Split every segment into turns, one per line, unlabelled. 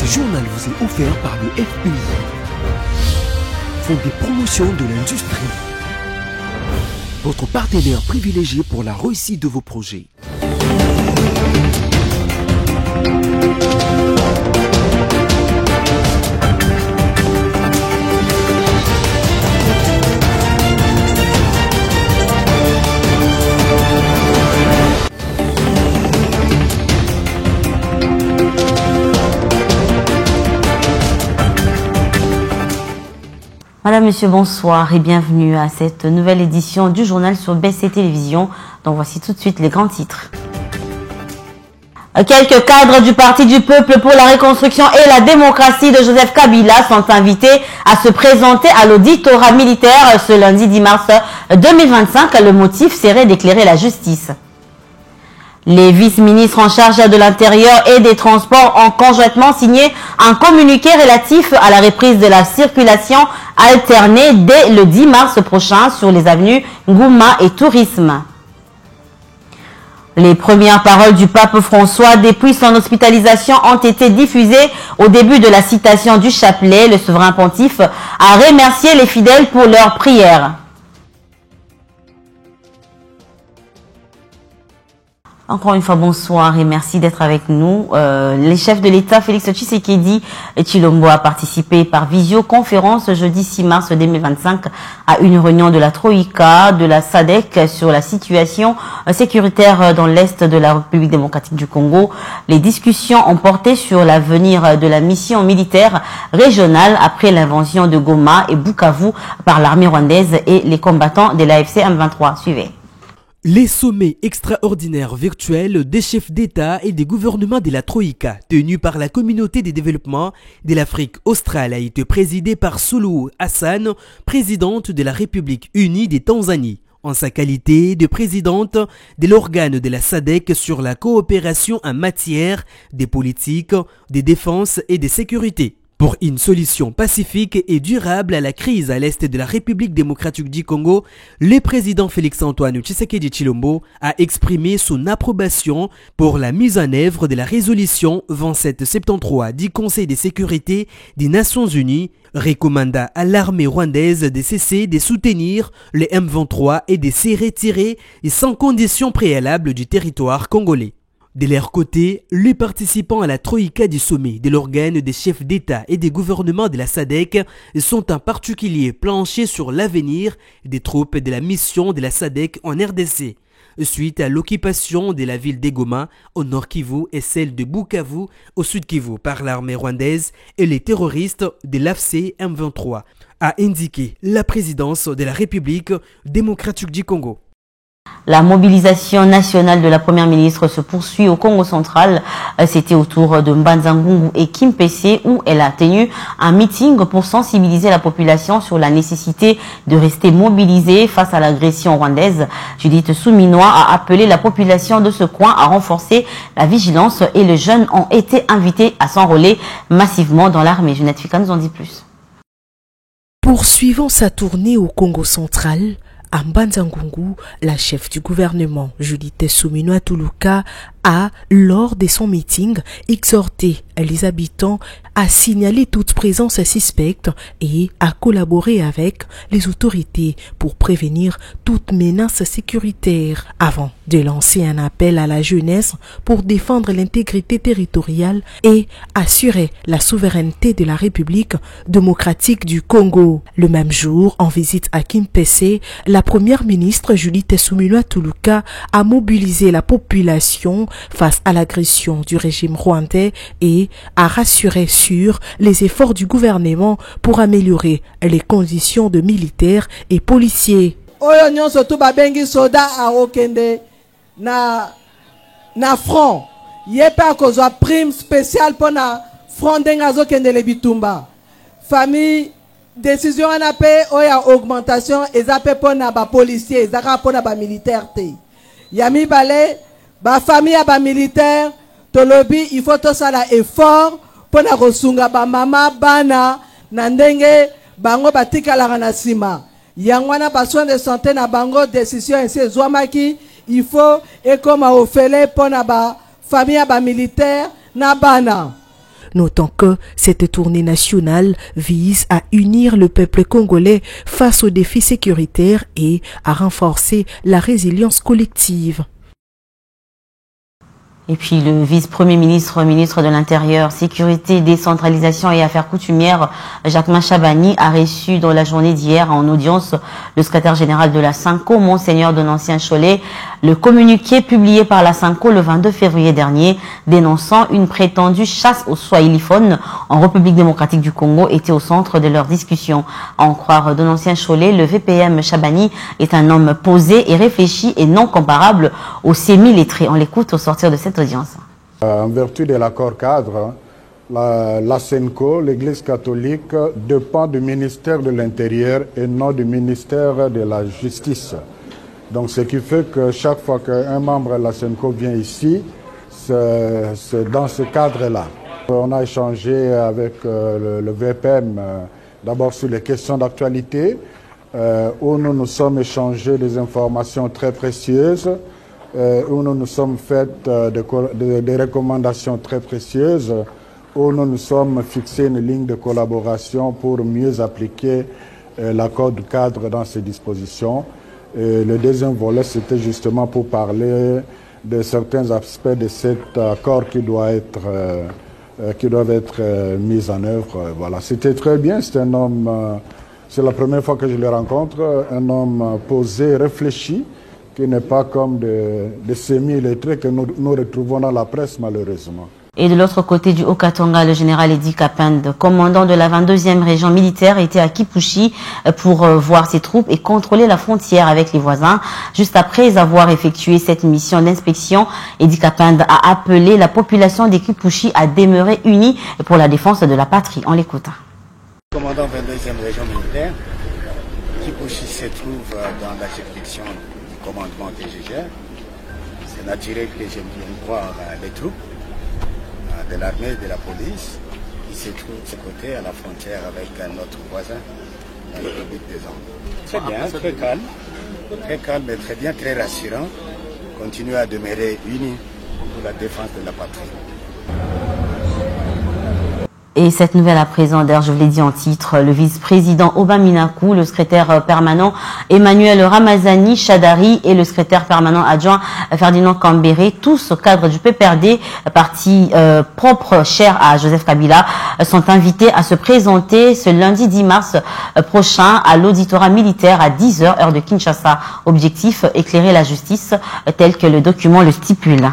Ce journal vous est offert par le FPI, Fonds des promotions de l'industrie, votre partenaire privilégié pour la réussite de vos projets.
Madame, Monsieur, bonsoir et bienvenue à cette nouvelle édition du journal sur BC Télévision. Donc voici tout de suite les grands titres. Quelques cadres du Parti du Peuple pour la Reconstruction et la Démocratie de Joseph Kabila sont invités à se présenter à l'auditorat militaire ce lundi 10 mars 2025. Le motif serait d'éclairer la justice. Les vice-ministres en charge de l'Intérieur et des Transports ont conjointement signé un communiqué relatif à la reprise de la circulation alternée dès le 10 mars prochain sur les avenues Ngouma et Tourisme. Les premières paroles du pape François depuis son hospitalisation ont été diffusées au début de la citation du chapelet. Le souverain pontife a remercié les fidèles pour leurs prières. Encore une fois, bonsoir et merci d'être avec nous. Les chefs de l'État, Félix Tshisekedi Tshilombo a participé par visioconférence jeudi 6 mars 2025 à une réunion de la Troïka, de la SADC sur la situation sécuritaire dans l'Est de la République démocratique du Congo. Les discussions ont porté sur l'avenir de la mission militaire régionale après l'invasion de Goma et Bukavu par l'armée rwandaise et les combattants de l'AFC M23. Suivez.
Les sommets extraordinaires virtuels des chefs d'État et des gouvernements de la Troïka, tenus par la communauté de développement de l'Afrique australe, a été présidé par Suluhu Hassan, présidente de la République unie des Tanzanie, en sa qualité de présidente de l'organe de la SADC sur la coopération en matière des politiques, de défense et de sécurité. Pour une solution pacifique et durable à la crise à l'est de la République démocratique du Congo, le président Félix-Antoine Tshisekedi Tshilombo a exprimé son approbation pour la mise en œuvre de la résolution 2773 du Conseil de sécurité des Nations Unies, recommanda à l'armée rwandaise de cesser de soutenir le M23 et de se retirer sans condition préalable du territoire congolais. De leur côté, les participants à la Troïka du sommet de l'organe des chefs d'État et des gouvernements de la SADC sont en particulier planchés sur l'avenir des troupes de la mission de la SADC en RDC, suite à l'occupation de la ville de Goma au nord Kivu et celle de Bukavu au sud Kivu par l'armée rwandaise et les terroristes de l'AFC M23, a indiqué la présidence de la République démocratique du Congo.
La mobilisation nationale de la première ministre se poursuit au Congo central. C'était au tour de Mbanza-Ngungu et Kimpese où elle a tenu un meeting pour sensibiliser la population sur la nécessité de rester mobilisée face à l'agression rwandaise. Judith Souminois a appelé la population de ce coin à renforcer la vigilance et les jeunes ont été invités à s'enrôler massivement dans l'armée. Jeanette Fika nous en dit plus.
Poursuivant sa tournée au Congo central, à Mbanza-Ngungu, la chef du gouvernement, Judith Souminois Tuluka, a, lors de son meeting, exhorté les habitants à signaler toute présence suspecte et à collaborer avec les autorités pour prévenir toute menace sécuritaire avant de lancer un appel à la jeunesse pour défendre l'intégrité territoriale et assurer la souveraineté de la République démocratique du Congo. Le même jour, en visite à Kimpese, la première ministre Judith Souminois Tuluka a mobilisé la population face à l'agression du régime rwandais et a rassuré sur les efforts du gouvernement pour améliorer les conditions de militaires et policiers.
Oyo nyonso tu babengi soda a okende na front yepa kozwa prime spéciale pour na front denga zokende le bitumba famille décision wana pe oya augmentation ezape pour na ba policier ezaka pour na ba militaire te yami balé ba famille ya ba militaire tolobi il faut to sala effort pour na kosunga ba mama bana na ndenge bango batikala na sima yangwana ba soins de santé na bango décision ainsi ezwamaki il faut ekoma ofele pour na ba famille ya ba militaire na bana
Notons que cette tournée nationale vise à unir le peuple congolais face aux défis sécuritaires et à renforcer la résilience collective.
Et puis le vice-premier ministre, ministre de l'Intérieur, Sécurité, Décentralisation et Affaires coutumières, Jacquemain Chabani, a reçu dans la journée d'hier en audience le secrétaire général de la SENCO, Monseigneur Donatien Cholet. Le communiqué publié par la SENCO le 22 février dernier, dénonçant une prétendue chasse aux swahiliphones en République démocratique du Congo, était au centre de leur discussion. À en croire Donatien Cholet, le VPM Chabani est un homme posé et réfléchi et non comparable aux semi-lettrés. On l'écoute au sortir de cette audience.
En vertu de l'accord cadre, la SENCO, l'Église catholique, dépend du ministère de l'Intérieur et non du ministère de la Justice. Donc ce qui fait que chaque fois qu'un membre de la SENCO vient ici, c'est dans ce cadre-là. On a échangé avec le VPM d'abord sur les questions d'actualité, où nous nous sommes échangés des informations très précieuses, où nous nous sommes fait des recommandations très précieuses, où nous nous sommes fixés une ligne de collaboration pour mieux appliquer l'accord de cadre dans ses dispositions. Et le deuxième volet, c'était justement pour parler de certains aspects de cet accord qui doivent être mis en œuvre. Voilà, c'était très bien. C'est un homme, c'est la première fois que je le rencontre, un homme posé, réfléchi, qui n'est pas comme des semi-lettrés que nous retrouvons dans la presse, malheureusement.
Et de l'autre côté du Haut-Katanga, le général Edi Kapende, commandant de la 22e région militaire, était à Kipushi pour voir ses troupes et contrôler la frontière avec les voisins. Juste après avoir effectué cette mission d'inspection, Edi Kapende a appelé la population de Kipushi à demeurer unie pour la défense de la patrie. On l'écoute.
Commandant 22e région militaire, Kipushi se trouve dans la juridiction du commandement que je gère. C'est naturel que j'aime bien voir les troupes de l'armée et de la police qui se trouvent de ce côté à la frontière avec notre voisin, la République des Andes. Très bien, très calme et très bien, très rassurant. Continuer à demeurer unis pour la défense de la patrie.
Et cette nouvelle à présent, d'ailleurs, je vous l'ai dit en titre, le vice-président Obaminaku, le secrétaire permanent Emmanuel Ramazani Chadari et le secrétaire permanent adjoint Ferdinand Kambere, tous au cadre du PPRD, parti propre cher à Joseph Kabila, sont invités à se présenter ce lundi 10 mars prochain à l'auditorat militaire à 10h, heure de Kinshasa. Objectif, éclairer la justice tel que le document le stipule.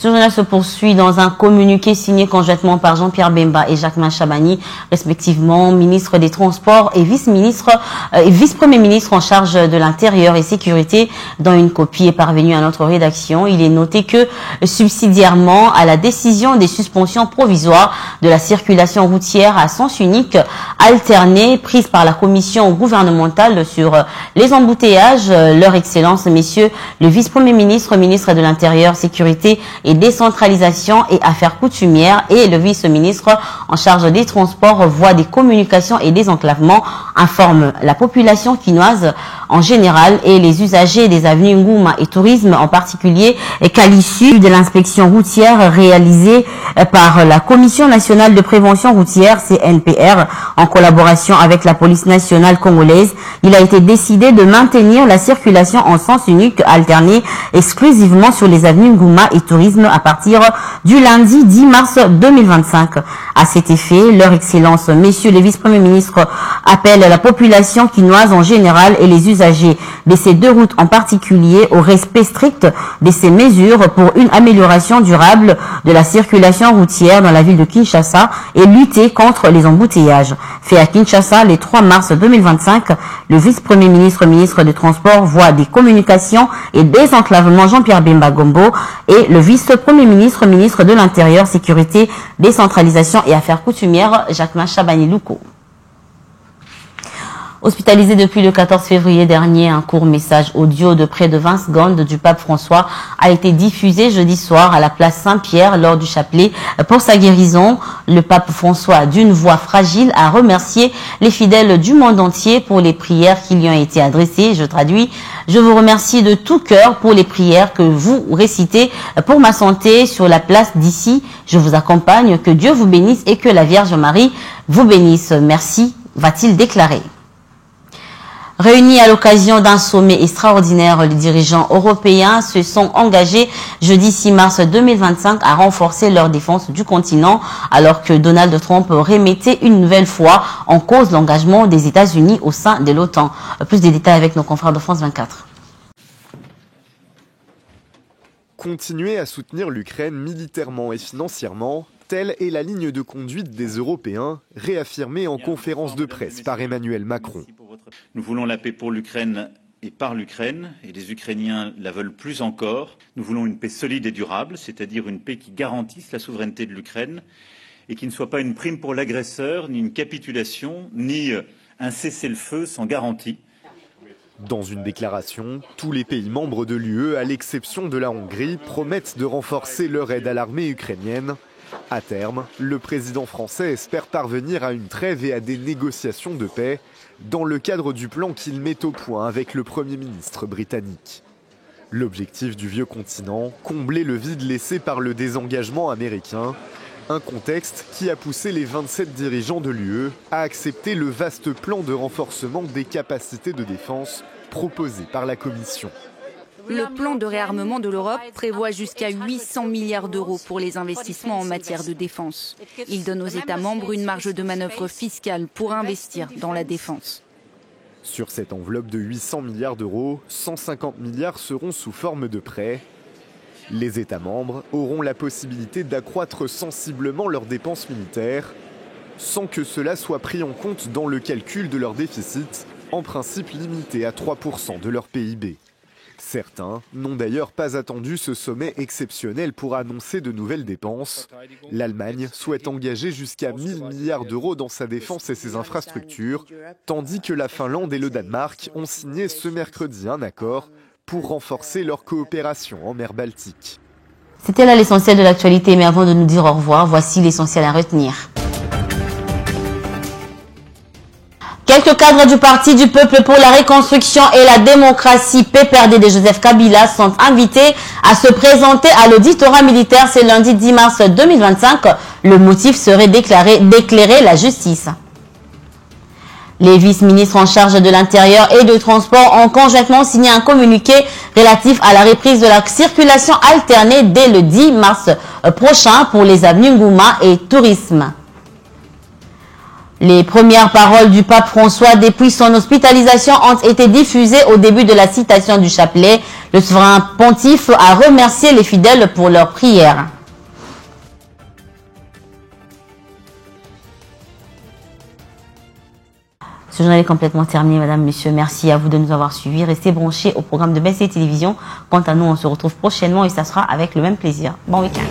Ce journal se poursuit dans un communiqué signé conjointement par Jean-Pierre Bemba et Jacquemain Chabani, respectivement ministre des Transports et vice-premier ministre en charge de l'Intérieur et Sécurité. Dans une copie est parvenue à notre rédaction, il est noté que, subsidiairement à la décision des suspensions provisoires de la circulation routière à sens unique alternée prise par la commission gouvernementale sur les embouteillages, leur excellence, messieurs, le vice-premier ministre, ministre de l'Intérieur, Sécurité et Décentralisation et Affaires coutumières et le vice-ministre en charge des Transports, Voies des Communications et Désenclavement informe la population quinoise en général et les usagers des avenues Ngouma et Tourisme en particulier qu'à l'issue de l'inspection routière réalisée par la Commission nationale de prévention routière CNPR en collaboration avec la police nationale congolaise, il a été décidé de maintenir la circulation en sens unique alterné exclusivement sur les avenues Ngouma et Tourisme à partir du lundi 10 mars 2025. À cet effet, leur excellence, messieurs les vice-premiers ministres, appellent la population quinoise en général et les usagers de ces deux routes en particulier au respect strict de ces mesures pour une amélioration durable de la circulation routière dans la ville de Kinshasa et lutter contre les embouteillages. Fait à Kinshasa le 3 mars 2025, le vice-premier ministre, ministre des Transports, Voies des Communications et Désenclavement Jean-Pierre Bemba Gombo et le vice-premier ministre, ministre de l'Intérieur, Sécurité, Décentralisation et Affaires coutumières, Jacquemain Chabani Louko. Hospitalisé depuis le 14 février dernier, un court message audio de près de 20 secondes du pape François a été diffusé jeudi soir à la place Saint-Pierre lors du chapelet pour sa guérison. Le pape François, d'une voix fragile, a remercié les fidèles du monde entier pour les prières qui lui ont été adressées. Je traduis: je vous remercie de tout cœur pour les prières que vous récitez pour ma santé sur la place d'ici. Je vous accompagne, que Dieu vous bénisse et que la Vierge Marie vous bénisse. Merci, va-t-il déclarer. Réunis à l'occasion d'un sommet extraordinaire, les dirigeants européens se sont engagés jeudi 6 mars 2025 à renforcer leur défense du continent, alors que Donald Trump remettait une nouvelle fois en cause l'engagement des États-Unis au sein de l'OTAN. Plus de détails avec nos confrères de France 24.
Continuer à soutenir l'Ukraine militairement et financièrement, telle est la ligne de conduite des Européens, réaffirmée en conférence de presse par Emmanuel Macron.
Nous voulons la paix pour l'Ukraine et par l'Ukraine, et les Ukrainiens la veulent plus encore. Nous voulons une paix solide et durable, c'est-à-dire une paix qui garantisse la souveraineté de l'Ukraine et qui ne soit pas une prime pour l'agresseur, ni une capitulation, ni un cessez-le-feu sans garantie.
Dans une déclaration, tous les pays membres de l'UE, à l'exception de la Hongrie, promettent de renforcer leur aide à l'armée ukrainienne. À terme, le président français espère parvenir à une trêve et à des négociations de paix dans le cadre du plan qu'il met au point avec le Premier ministre britannique. L'objectif du vieux continent, combler le vide laissé par le désengagement américain, un contexte qui a poussé les 27 dirigeants de l'UE à accepter le vaste plan de renforcement des capacités de défense proposé par la Commission.
Le plan de réarmement de l'Europe prévoit jusqu'à 800 milliards d'euros pour les investissements en matière de défense. Il donne aux États membres une marge de manœuvre fiscale pour investir dans la défense.
Sur cette enveloppe de 800 milliards d'euros, 150 milliards seront sous forme de prêts. Les États membres auront la possibilité d'accroître sensiblement leurs dépenses militaires, sans que cela soit pris en compte dans le calcul de leur déficit, en principe limité à 3% de leur PIB. Certains n'ont d'ailleurs pas attendu ce sommet exceptionnel pour annoncer de nouvelles dépenses. L'Allemagne souhaite engager jusqu'à 1000 milliards d'euros dans sa défense et ses infrastructures, tandis que la Finlande et le Danemark ont signé ce mercredi un accord pour renforcer leur coopération en mer Baltique.
C'était là l'essentiel de l'actualité, mais avant de nous dire au revoir, voici l'essentiel à retenir. Quelques cadres du Parti du Peuple pour la Reconstruction et la Démocratie, PPRD de Joseph Kabila, sont invités à se présenter à l'auditorat militaire ce lundi 10 mars 2025. Le motif serait d'éclairer la justice. Les vice-ministres en charge de l'Intérieur et du Transport ont conjointement signé un communiqué relatif à la reprise de la circulation alternée dès le 10 mars prochain pour les avenues Ngouma et Tourisme. Les premières paroles du pape François depuis son hospitalisation ont été diffusées au début de la citation du chapelet. Le souverain pontife a remercié les fidèles pour leurs prières. Ce journal est complètement terminé, madame, monsieur. Merci à vous de nous avoir suivis. Restez branchés au programme de BC Télévision. Quant à nous, on se retrouve prochainement et ça sera avec le même plaisir. Bon week-end.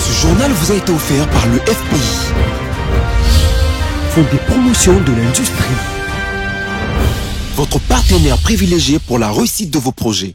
Ce journal vous a été offert par le FPI, Fonds de promotion de l'industrie, votre partenaire privilégié pour la réussite de vos projets.